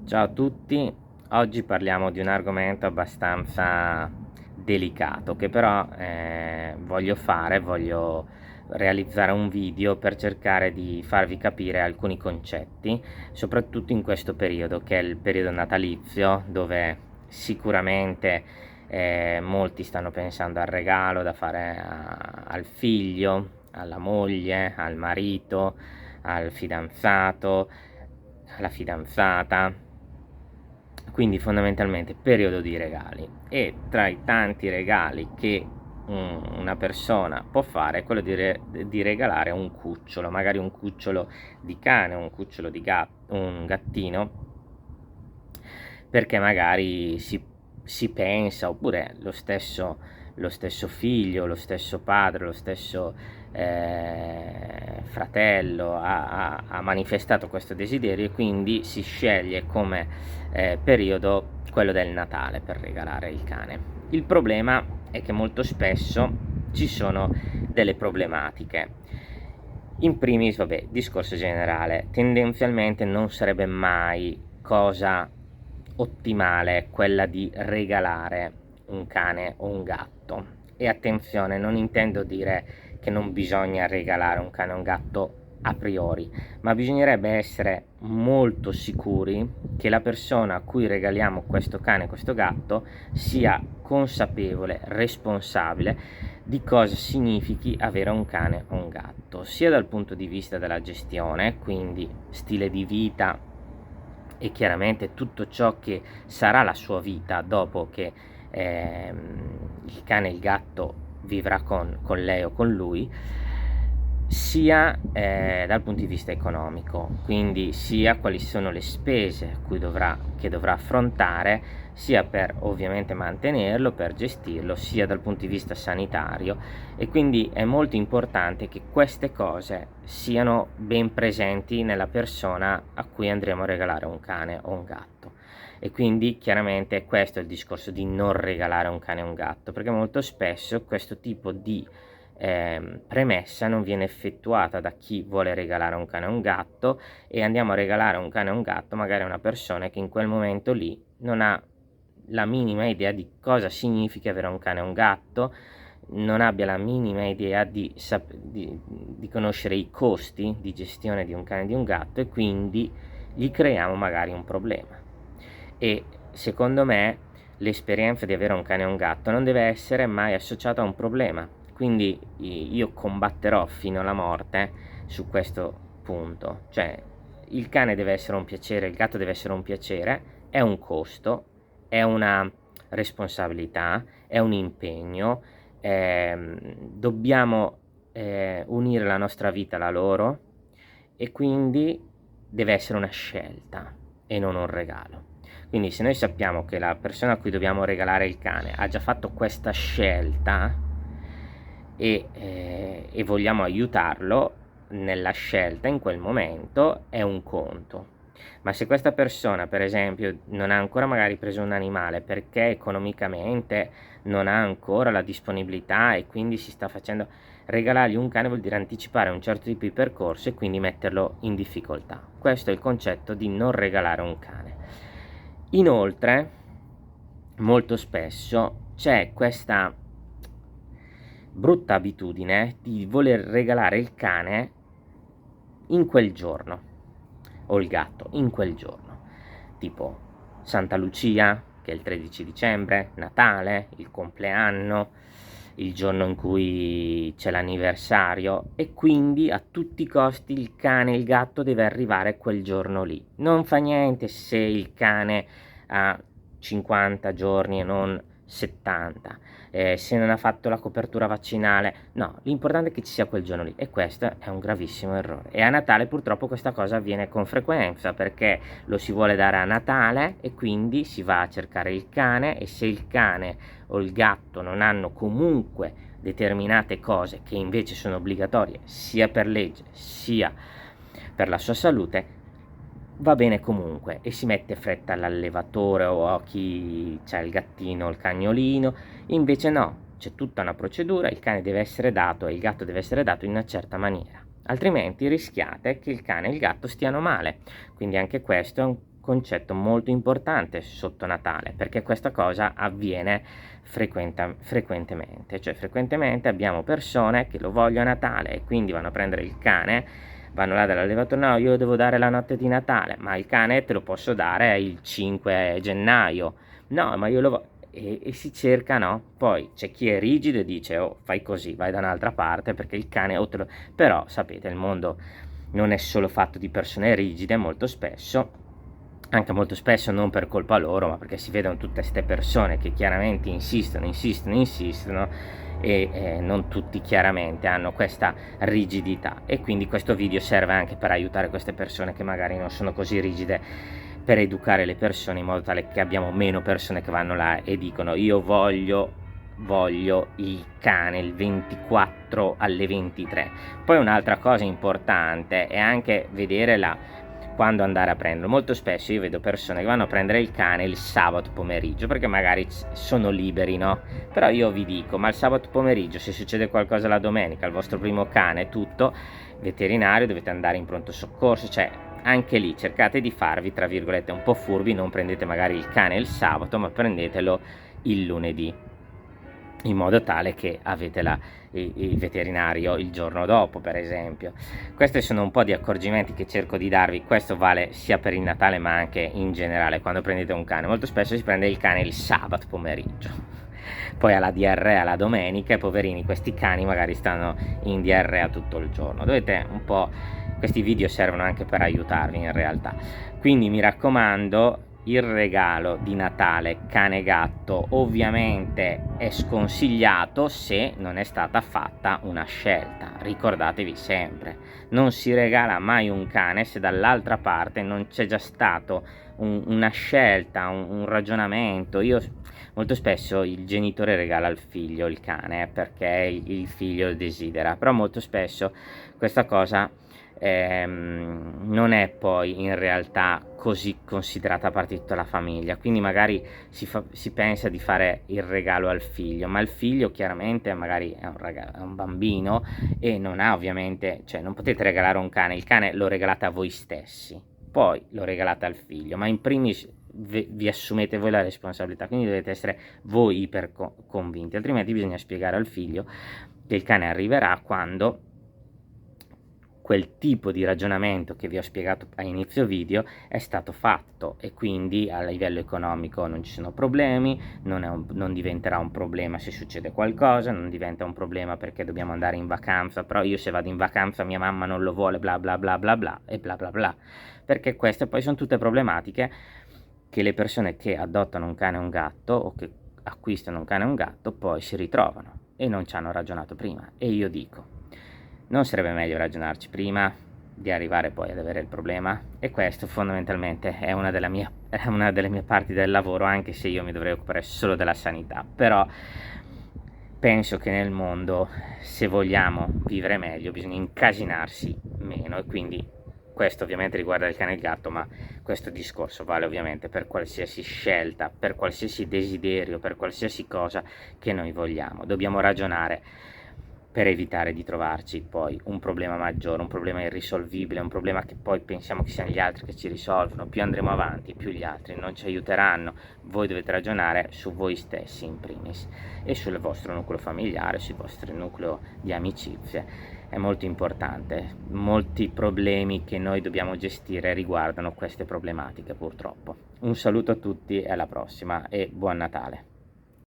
Ciao a tutti, oggi parliamo di un argomento abbastanza delicato che però voglio realizzare un video per cercare di farvi capire alcuni concetti, soprattutto in questo periodo che è il periodo natalizio, dove sicuramente molti stanno pensando al regalo da fare al figlio, alla moglie, al marito, al fidanzato, alla fidanzata. Quindi fondamentalmente periodo di regali, e tra i tanti regali che una persona può fare è quello di regalare un cucciolo, magari un cucciolo di cane, un cucciolo di gatto, un gattino, perché magari si pensa, oppure lo stesso figlio, lo stesso padre, lo stesso fratello ha manifestato questo desiderio, e quindi si sceglie come periodo quello del Natale per regalare il cane. Il problema è che molto spesso ci sono delle problematiche. In primis, vabbè, discorso generale, tendenzialmente non sarebbe mai cosa ottimale quella di regalare un cane o un gatto. E attenzione, non intendo dire che non bisogna regalare un cane o un gatto a priori, ma bisognerebbe essere molto sicuri che la persona a cui regaliamo questo cane o questo gatto sia consapevole, responsabile di cosa significhi avere un cane o un gatto, sia dal punto di vista della gestione, quindi stile di vita e chiaramente tutto ciò che sarà la sua vita dopo che il cane e il gatto vivrà con lei o con lui, sia dal punto di vista economico, quindi sia quali sono le spese che dovrà affrontare, sia per ovviamente mantenerlo, per gestirlo, sia dal punto di vista sanitario. E quindi è molto importante che queste cose siano ben presenti nella persona a cui andremo a regalare un cane o un gatto. E quindi chiaramente questo è il discorso di non regalare un cane o un gatto, perché molto spesso questo tipo di premessa non viene effettuata da chi vuole regalare un cane o un gatto, e andiamo a regalare un cane o un gatto magari a una persona che in quel momento lì non ha la minima idea di cosa significa avere un cane o un gatto, non abbia la minima idea di conoscere i costi di gestione di un cane e di un gatto, e quindi gli creiamo magari un problema. E secondo me l'esperienza di avere un cane o un gatto non deve essere mai associata a un problema, quindi io combatterò fino alla morte su questo punto, cioè il cane deve essere un piacere, il gatto deve essere un piacere, è un costo, è una responsabilità, è un impegno, dobbiamo unire la nostra vita alla loro, e quindi deve essere una scelta e non un regalo. Quindi se noi sappiamo che la persona a cui dobbiamo regalare il cane ha già fatto questa scelta e vogliamo aiutarlo nella scelta in quel momento, è un conto. Ma se questa persona, per esempio, non ha ancora magari preso un animale perché economicamente non ha ancora la disponibilità, e quindi si sta facendo, regalargli un cane vuol dire anticipare un certo tipo di percorso e quindi metterlo in difficoltà. Questo è il concetto di non regalare un cane. Inoltre, molto spesso c'è questa brutta abitudine di voler regalare il cane in quel giorno, o il gatto in quel giorno, tipo Santa Lucia, che è il 13 dicembre, Natale, il compleanno, il giorno in cui c'è l'anniversario, e quindi a tutti i costi il cane e il gatto deve arrivare quel giorno lì. Non fa niente se il cane ha 50 giorni e non 70, se non ha fatto la copertura vaccinale, no, l'importante è che ci sia quel giorno lì, e questo è un gravissimo errore. E a Natale purtroppo questa cosa avviene con frequenza, perché lo si vuole dare a Natale e quindi si va a cercare il cane, e se il cane o il gatto non hanno comunque determinate cose che invece sono obbligatorie sia per legge sia per la sua salute, va bene comunque, e si mette fretta all'allevatore o a chi c'ha il gattino o il cagnolino. Invece no, c'è tutta una procedura, il cane deve essere dato e il gatto deve essere dato in una certa maniera, altrimenti rischiate che il cane e il gatto stiano male. Quindi anche questo è un concetto molto importante sotto Natale, perché questa cosa avviene frequentemente, cioè frequentemente abbiamo persone che lo vogliono a Natale e quindi vanno a prendere il cane, vanno là dall'allevatore, no, io devo dare la notte di Natale, ma il cane te lo posso dare il 5 gennaio, no, ma io lo voglio. E si cerca, no? Poi c'è chi è rigido e dice, oh, fai così, vai da un'altra parte perché il cane o te lo... Però sapete, il mondo non è solo fatto di persone rigide, molto spesso, anche molto spesso non per colpa loro, ma perché si vedono tutte queste persone che chiaramente insistono e non tutti chiaramente hanno questa rigidità, e quindi questo video serve anche per aiutare queste persone che magari non sono così rigide, per educare le persone in modo tale che abbiamo meno persone che vanno là e dicono io voglio il cane il 24 alle 23. Poi un'altra cosa importante è anche vedere quando andare a prenderlo. Molto spesso io vedo persone che vanno a prendere il cane il sabato pomeriggio perché magari sono liberi, no? Però io vi dico, ma il sabato pomeriggio, se succede qualcosa la domenica al vostro primo cane, tutto veterinario, dovete andare in pronto soccorso, cioè anche lì cercate di farvi tra virgolette un po' furbi, non prendete magari il cane il sabato ma prendetelo il lunedì, in modo tale che avete il veterinario il giorno dopo, per esempio. Questi sono un po' di accorgimenti che cerco di darvi. Questo vale sia per il Natale ma anche in generale quando prendete un cane. Molto spesso si prende il cane il sabato pomeriggio, poi alla diarrea la domenica e poverini questi cani magari stanno in diarrea tutto il giorno. Dovete un po', questi video servono anche per aiutarvi in realtà, quindi mi raccomando, il regalo di Natale cane gatto ovviamente è sconsigliato se non è stata fatta una scelta. Ricordatevi sempre, non si regala mai un cane se dall'altra parte non c'è già stato una scelta, un ragionamento. Io molto spesso il genitore regala al figlio il cane perché il figlio desidera, però molto spesso questa cosa non è poi in realtà così considerata parte di tutta la famiglia, quindi magari si pensa di fare il regalo al figlio, ma il figlio chiaramente magari è un bambino e non ha ovviamente, cioè non potete regalare un cane, il cane lo regalate a voi stessi, poi lo regalate al figlio, ma in primis vi assumete voi la responsabilità, quindi dovete essere voi iper convinti, altrimenti bisogna spiegare al figlio che il cane arriverà quando quel tipo di ragionamento che vi ho spiegato a inizio video è stato fatto, e quindi a livello economico non ci sono problemi, non diventerà un problema se succede qualcosa, non diventa un problema perché dobbiamo andare in vacanza, però io se vado in vacanza mia mamma non lo vuole, bla bla bla bla bla e bla bla bla, perché queste poi sono tutte problematiche che le persone che adottano un cane o un gatto o che acquistano un cane o un gatto poi si ritrovano e non ci hanno ragionato prima. E io dico, non sarebbe meglio ragionarci prima di arrivare poi ad avere il problema? E questo fondamentalmente è una delle mie parti del lavoro, anche se io mi dovrei occupare solo della sanità, però penso che nel mondo, se vogliamo vivere meglio, bisogna incasinarsi meno, e quindi questo ovviamente riguarda il cane e il gatto, ma questo discorso vale ovviamente per qualsiasi scelta, per qualsiasi desiderio, per qualsiasi cosa che noi vogliamo. Dobbiamo ragionare per evitare di trovarci poi un problema maggiore, un problema irrisolvibile, un problema che poi pensiamo che siano gli altri che ci risolvono. Più andremo avanti, più gli altri non ci aiuteranno. Voi dovete ragionare su voi stessi in primis e sul vostro nucleo familiare, sul vostro nucleo di amicizie. È molto importante. Molti problemi che noi dobbiamo gestire riguardano queste problematiche, purtroppo. Un saluto a tutti e alla prossima e buon Natale.